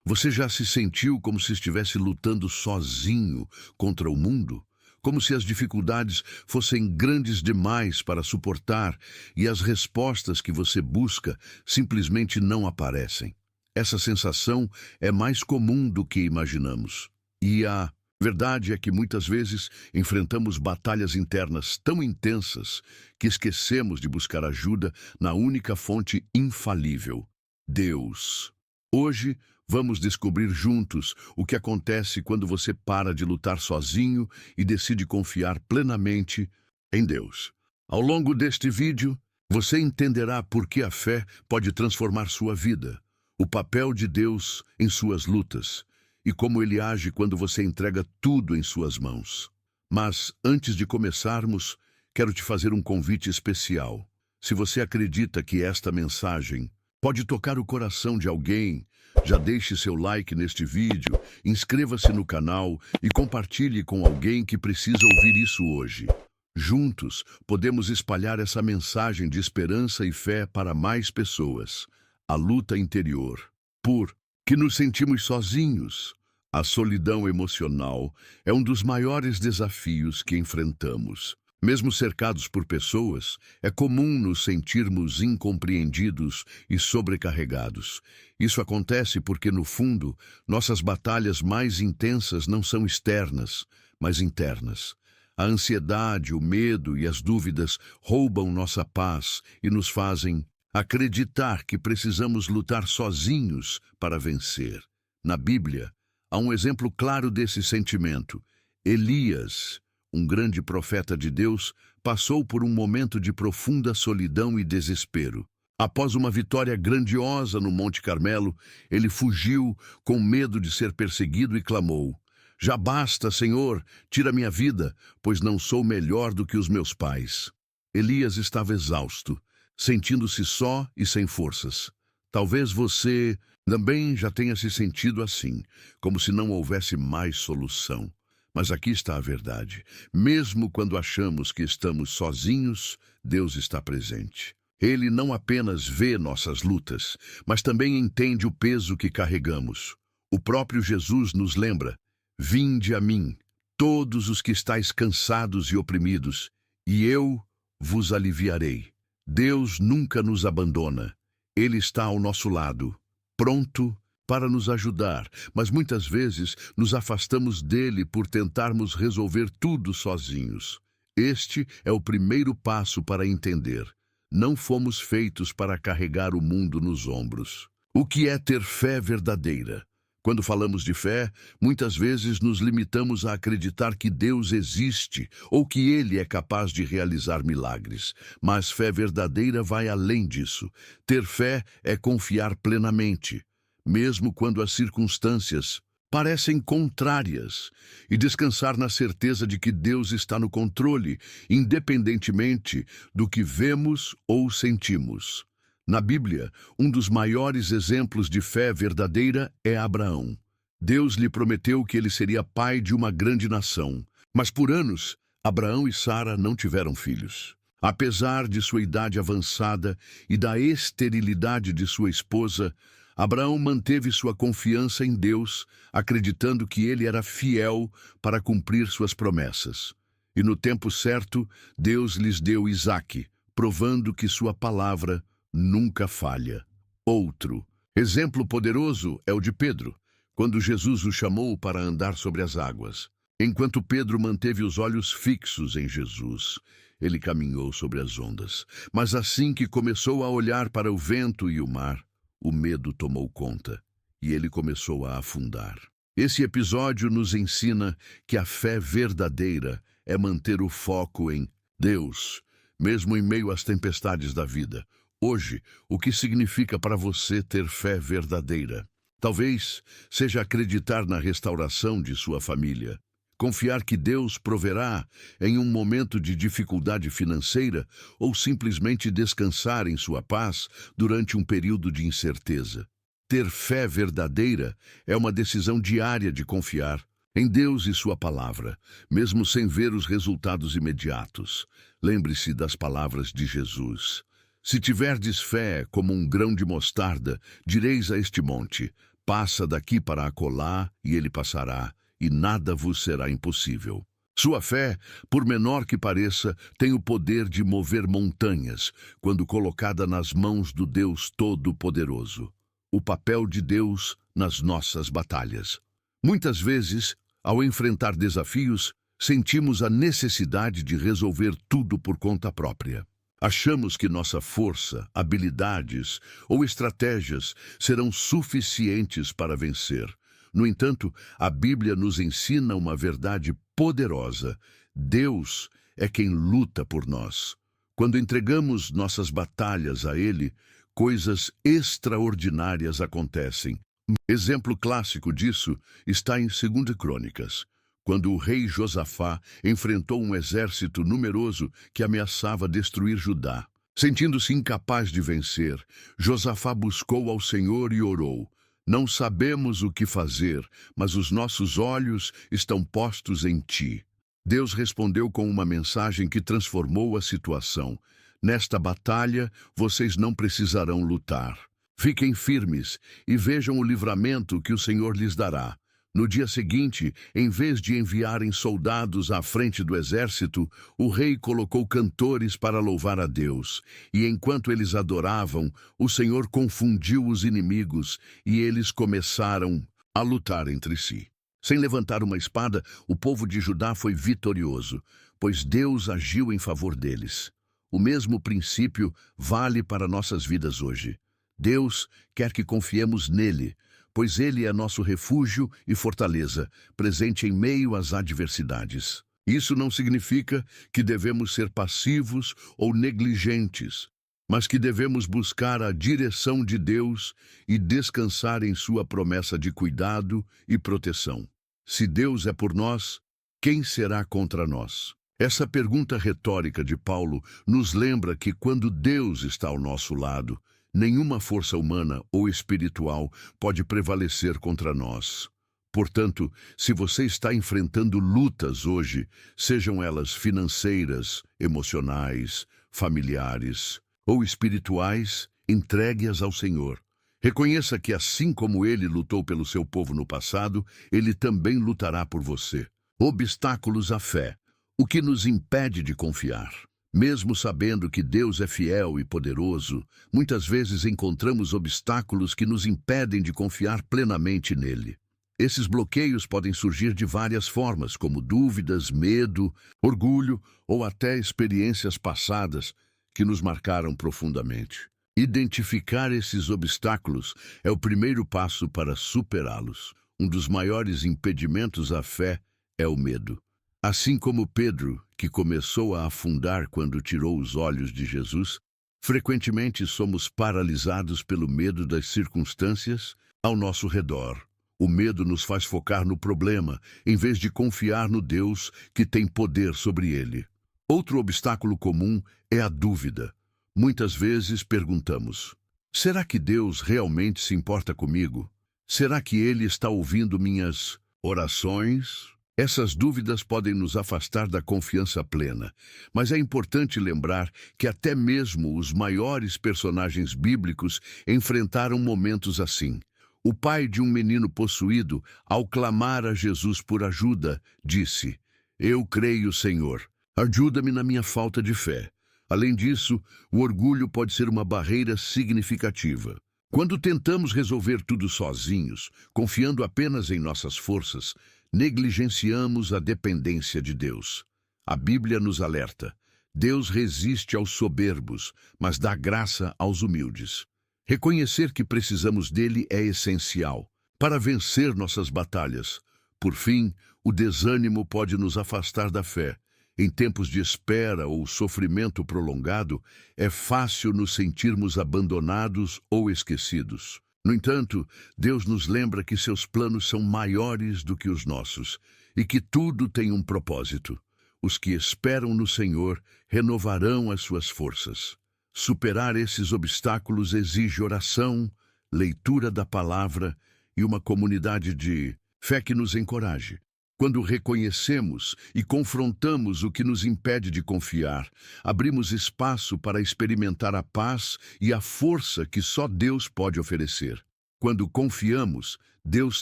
Você já se sentiu como se estivesse lutando sozinho contra o mundo? Como se as dificuldades fossem grandes demais para suportar e as respostas que você busca simplesmente não aparecem? Essa sensação é mais comum do que imaginamos. E a verdade é que muitas vezes enfrentamos batalhas internas tão intensas que esquecemos de buscar ajuda na única fonte infalível: Deus. Hoje, vamos descobrir juntos o que acontece quando você para de lutar sozinho e decide confiar plenamente em Deus. Ao longo deste vídeo, você entenderá por que a fé pode transformar sua vida, o papel de Deus em suas lutas e como ele age quando você entrega tudo em suas mãos. Mas, antes de começarmos, quero te fazer um convite especial. Se você acredita que esta mensagem pode tocar o coração de alguém, já deixe seu like neste vídeo, inscreva-se no canal e compartilhe com alguém que precisa ouvir isso hoje. Juntos, podemos espalhar essa mensagem de esperança e fé para mais pessoas. A luta interior. Por que nos sentimos sozinhos? A solidão emocional é um dos maiores desafios que enfrentamos. Mesmo cercados por pessoas, é comum nos sentirmos incompreendidos e sobrecarregados. Isso acontece porque, no fundo, nossas batalhas mais intensas não são externas, mas internas. A ansiedade, o medo e as dúvidas roubam nossa paz e nos fazem acreditar que precisamos lutar sozinhos para vencer. Na Bíblia, há um exemplo claro desse sentimento. Elias, um grande profeta de Deus, passou por um momento de profunda solidão e desespero. Após uma vitória grandiosa no Monte Carmelo, ele fugiu com medo de ser perseguido e clamou: "Já basta, Senhor, tira minha vida, pois não sou melhor do que os meus pais." Elias estava exausto, sentindo-se só e sem forças. Talvez você também já tenha se sentido assim, como se não houvesse mais solução. Mas aqui está a verdade. Mesmo quando achamos que estamos sozinhos, Deus está presente. Ele não apenas vê nossas lutas, mas também entende o peso que carregamos. O próprio Jesus nos lembra: "Vinde a mim, todos os que estáis cansados e oprimidos, e eu vos aliviarei." Deus nunca nos abandona. Ele está ao nosso lado, pronto para nos ajudar, mas muitas vezes nos afastamos dele por tentarmos resolver tudo sozinhos. Este é o primeiro passo para entender: não fomos feitos para carregar o mundo nos ombros. O que é ter fé verdadeira? Quando falamos de fé, muitas vezes nos limitamos a acreditar que Deus existe ou que Ele é capaz de realizar milagres. Mas fé verdadeira vai além disso. Ter fé é confiar plenamente, mesmo quando as circunstâncias parecem contrárias, e descansar na certeza de que Deus está no controle, independentemente do que vemos ou sentimos. Na Bíblia, um dos maiores exemplos de fé verdadeira é Abraão. Deus lhe prometeu que ele seria pai de uma grande nação, mas por anos, Abraão e Sara não tiveram filhos. Apesar de sua idade avançada e da esterilidade de sua esposa, Abraão manteve sua confiança em Deus, acreditando que ele era fiel para cumprir suas promessas. E no tempo certo, Deus lhes deu Isaque, provando que sua palavra nunca falha. Outro exemplo poderoso é o de Pedro, quando Jesus o chamou para andar sobre as águas. Enquanto Pedro manteve os olhos fixos em Jesus, ele caminhou sobre as ondas. Mas assim que começou a olhar para o vento e o mar, o medo tomou conta e ele começou a afundar. Esse episódio nos ensina que a fé verdadeira é manter o foco em Deus, mesmo em meio às tempestades da vida. Hoje, o que significa para você ter fé verdadeira? Talvez seja acreditar na restauração de sua família, confiar que Deus proverá em um momento de dificuldade financeira ou simplesmente descansar em sua paz durante um período de incerteza. Ter fé verdadeira é uma decisão diária de confiar em Deus e sua palavra, mesmo sem ver os resultados imediatos. Lembre-se das palavras de Jesus: "Se tiverdes fé como um grão de mostarda, direis a este monte: Passa daqui para acolá, e ele passará, e nada vos será impossível. Sua fé, por menor que pareça, tem o poder de mover montanhas, quando colocada nas mãos do Deus Todo-Poderoso. O papel de Deus nas nossas batalhas. Muitas vezes, ao enfrentar desafios, sentimos a necessidade de resolver tudo por conta própria. Achamos que nossa força, habilidades ou estratégias serão suficientes para vencer. No entanto, a Bíblia nos ensina uma verdade poderosa. Deus é quem luta por nós. Quando entregamos nossas batalhas a Ele, coisas extraordinárias acontecem. Exemplo clássico disso está em 2 Crônicas, quando o rei Josafá enfrentou um exército numeroso que ameaçava destruir Judá. Sentindo-se incapaz de vencer, Josafá buscou ao Senhor e orou: "Não sabemos o que fazer, mas os nossos olhos estão postos em ti." Deus respondeu com uma mensagem que transformou a situação. "Nesta batalha, vocês não precisarão lutar. Fiquem firmes e vejam o livramento que o Senhor lhes dará." No dia seguinte, em vez de enviarem soldados à frente do exército, o rei colocou cantores para louvar a Deus. E enquanto eles adoravam, o Senhor confundiu os inimigos e eles começaram a lutar entre si. Sem levantar uma espada, o povo de Judá foi vitorioso, pois Deus agiu em favor deles. O mesmo princípio vale para nossas vidas hoje. Deus quer que confiemos nele, pois ele é nosso refúgio e fortaleza, presente em meio às adversidades. Isso não significa que devemos ser passivos ou negligentes, mas que devemos buscar a direção de Deus e descansar em sua promessa de cuidado e proteção. Se Deus é por nós, quem será contra nós? Essa pergunta retórica de Paulo nos lembra que quando Deus está ao nosso lado, nenhuma força humana ou espiritual pode prevalecer contra nós. Portanto, se você está enfrentando lutas hoje, sejam elas financeiras, emocionais, familiares ou espirituais, entregue-as ao Senhor. Reconheça que assim como Ele lutou pelo seu povo no passado, Ele também lutará por você. Obstáculos à fé. O que nos impede de confiar? Mesmo sabendo que Deus é fiel e poderoso, muitas vezes encontramos obstáculos que nos impedem de confiar plenamente nele. Esses bloqueios podem surgir de várias formas, como dúvidas, medo, orgulho ou até experiências passadas que nos marcaram profundamente. Identificar esses obstáculos é o primeiro passo para superá-los. Um dos maiores impedimentos à fé é o medo. Assim como Pedro, que começou a afundar quando tirou os olhos de Jesus, frequentemente somos paralisados pelo medo das circunstâncias ao nosso redor. O medo nos faz focar no problema, em vez de confiar no Deus que tem poder sobre ele. Outro obstáculo comum é a dúvida. Muitas vezes perguntamos: será que Deus realmente se importa comigo? Será que Ele está ouvindo minhas orações? Essas dúvidas podem nos afastar da confiança plena, mas é importante lembrar que até mesmo os maiores personagens bíblicos enfrentaram momentos assim. O pai de um menino possuído, ao clamar a Jesus por ajuda, disse: "Eu creio, Senhor, ajuda-me na minha falta de fé." Além disso, o orgulho pode ser uma barreira significativa. Quando tentamos resolver tudo sozinhos, confiando apenas em nossas forças, negligenciamos a dependência de Deus. A Bíblia nos alerta: Deus resiste aos soberbos, mas dá graça aos humildes. Reconhecer que precisamos dele é essencial para vencer nossas batalhas. Por fim, o desânimo pode nos afastar da fé. Em tempos de espera ou sofrimento prolongado, é fácil nos sentirmos abandonados ou esquecidos. No entanto, Deus nos lembra que seus planos são maiores do que os nossos e que tudo tem um propósito. Os que esperam no Senhor renovarão as suas forças. Superar esses obstáculos exige oração, leitura da palavra e uma comunidade de fé que nos encoraje. Quando reconhecemos e confrontamos o que nos impede de confiar, abrimos espaço para experimentar a paz e a força que só Deus pode oferecer. Quando confiamos, Deus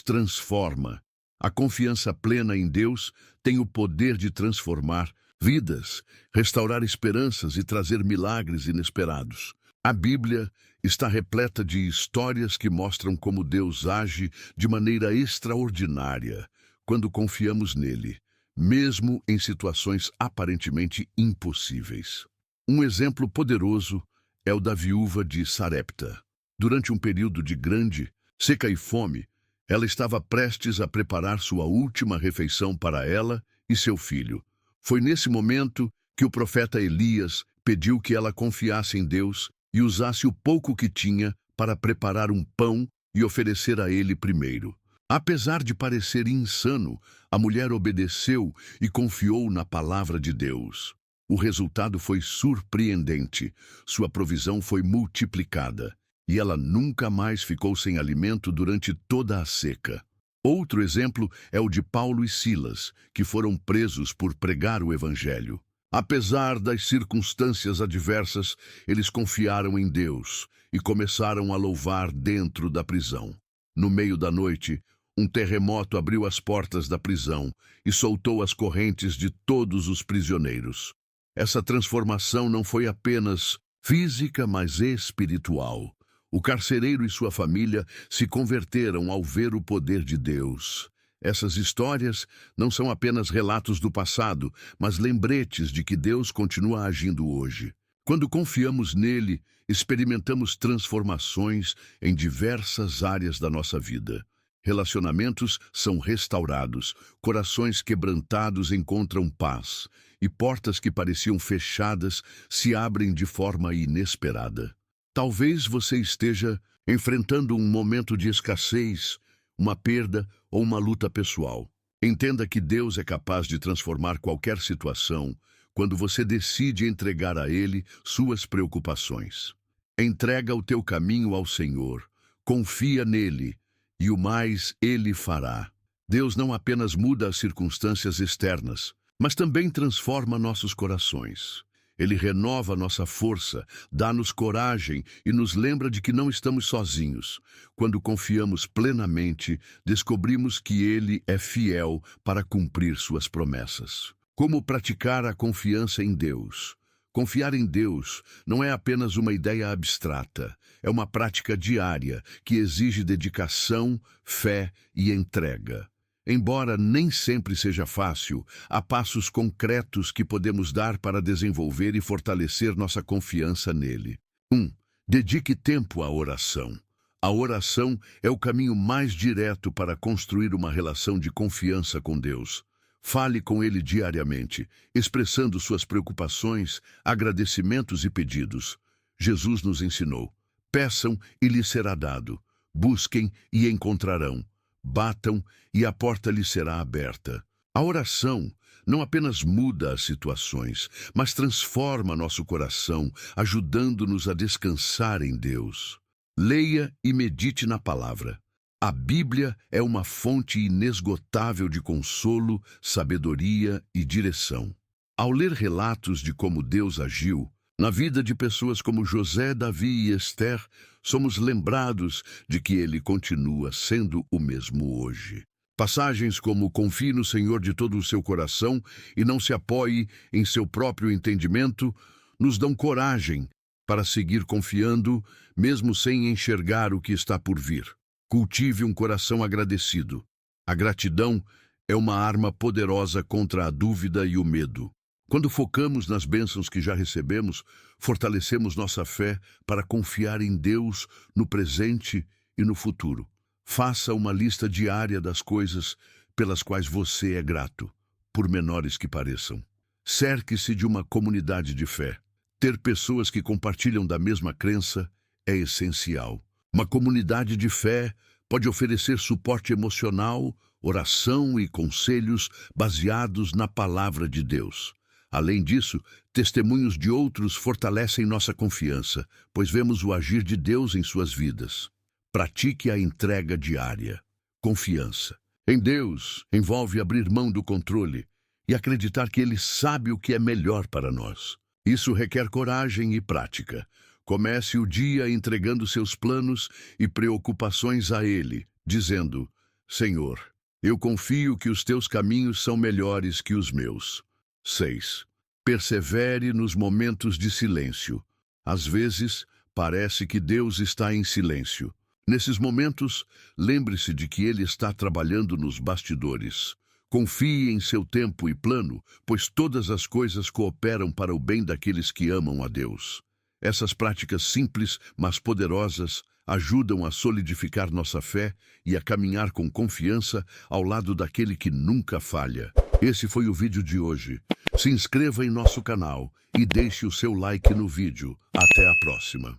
transforma. A confiança plena em Deus tem o poder de transformar vidas, restaurar esperanças e trazer milagres inesperados. A Bíblia está repleta de histórias que mostram como Deus age de maneira extraordinária quando confiamos nele, mesmo em situações aparentemente impossíveis. Um exemplo poderoso é o da viúva de Sarepta. Durante um período de grande seca e fome, ela estava prestes a preparar sua última refeição para ela e seu filho. Foi nesse momento que o profeta Elias pediu que ela confiasse em Deus e usasse o pouco que tinha para preparar um pão e oferecer a ele primeiro. Apesar de parecer insano, a mulher obedeceu e confiou na palavra de Deus. O resultado foi surpreendente. Sua provisão foi multiplicada e ela nunca mais ficou sem alimento durante toda a seca. Outro exemplo é o de Paulo e Silas, que foram presos por pregar o Evangelho. Apesar das circunstâncias adversas, eles confiaram em Deus e começaram a louvar dentro da prisão. No meio da noite, um terremoto abriu as portas da prisão e soltou as correntes de todos os prisioneiros. Essa transformação não foi apenas física, mas espiritual. O carcereiro e sua família se converteram ao ver o poder de Deus. Essas histórias não são apenas relatos do passado, mas lembretes de que Deus continua agindo hoje. Quando confiamos nele, experimentamos transformações em diversas áreas da nossa vida. Relacionamentos são restaurados, corações quebrantados encontram paz, e portas que pareciam fechadas se abrem de forma inesperada. Talvez você esteja enfrentando um momento de escassez, uma perda ou uma luta pessoal. Entenda que Deus é capaz de transformar qualquer situação quando você decide entregar a Ele suas preocupações. Entrega o teu caminho ao Senhor, confia nele e o mais Ele fará. Deus não apenas muda as circunstâncias externas, mas também transforma nossos corações. Ele renova nossa força, dá-nos coragem e nos lembra de que não estamos sozinhos. Quando confiamos plenamente, descobrimos que Ele é fiel para cumprir suas promessas. Como praticar a confiança em Deus? Confiar em Deus não é apenas uma ideia abstrata, é uma prática diária que exige dedicação, fé e entrega. Embora nem sempre seja fácil, há passos concretos que podemos dar para desenvolver e fortalecer nossa confiança nele. 1. Dedique tempo à oração. A oração é o caminho mais direto para construir uma relação de confiança com Deus. Fale com Ele diariamente, expressando suas preocupações, agradecimentos e pedidos. Jesus nos ensinou: peçam e lhes será dado, busquem e encontrarão. Batam e a porta lhe será aberta. A oração não apenas muda as situações, mas transforma nosso coração, ajudando-nos a descansar em Deus. Leia e medite na palavra. A Bíblia é uma fonte inesgotável de consolo, sabedoria e direção. Ao ler relatos de como Deus agiu na vida de pessoas como José, Davi e Esther, somos lembrados de que Ele continua sendo o mesmo hoje. Passagens como confie no Senhor de todo o seu coração e não se apoie em seu próprio entendimento, nos dão coragem para seguir confiando, mesmo sem enxergar o que está por vir. Cultive um coração agradecido. A gratidão é uma arma poderosa contra a dúvida e o medo. Quando focamos nas bênçãos que já recebemos, fortalecemos nossa fé para confiar em Deus no presente e no futuro. Faça uma lista diária das coisas pelas quais você é grato, por menores que pareçam. Cerque-se de uma comunidade de fé. Ter pessoas que compartilham da mesma crença é essencial. Uma comunidade de fé pode oferecer suporte emocional, oração e conselhos baseados na palavra de Deus. Além disso, testemunhos de outros fortalecem nossa confiança, pois vemos o agir de Deus em suas vidas. Pratique a entrega diária. Confiança em Deus envolve abrir mão do controle e acreditar que Ele sabe o que é melhor para nós. Isso requer coragem e prática. Comece o dia entregando seus planos e preocupações a Ele, dizendo: Senhor, eu confio que os teus caminhos são melhores que os meus. 6. Persevere nos momentos de silêncio. Às vezes, parece que Deus está em silêncio. Nesses momentos, lembre-se de que Ele está trabalhando nos bastidores. Confie em seu tempo e plano, pois todas as coisas cooperam para o bem daqueles que amam a Deus. Essas práticas simples, mas poderosas, ajudam a solidificar nossa fé e a caminhar com confiança ao lado daquele que nunca falha. Esse foi o vídeo de hoje. Se inscreva em nosso canal e deixe o seu like no vídeo. Até a próxima.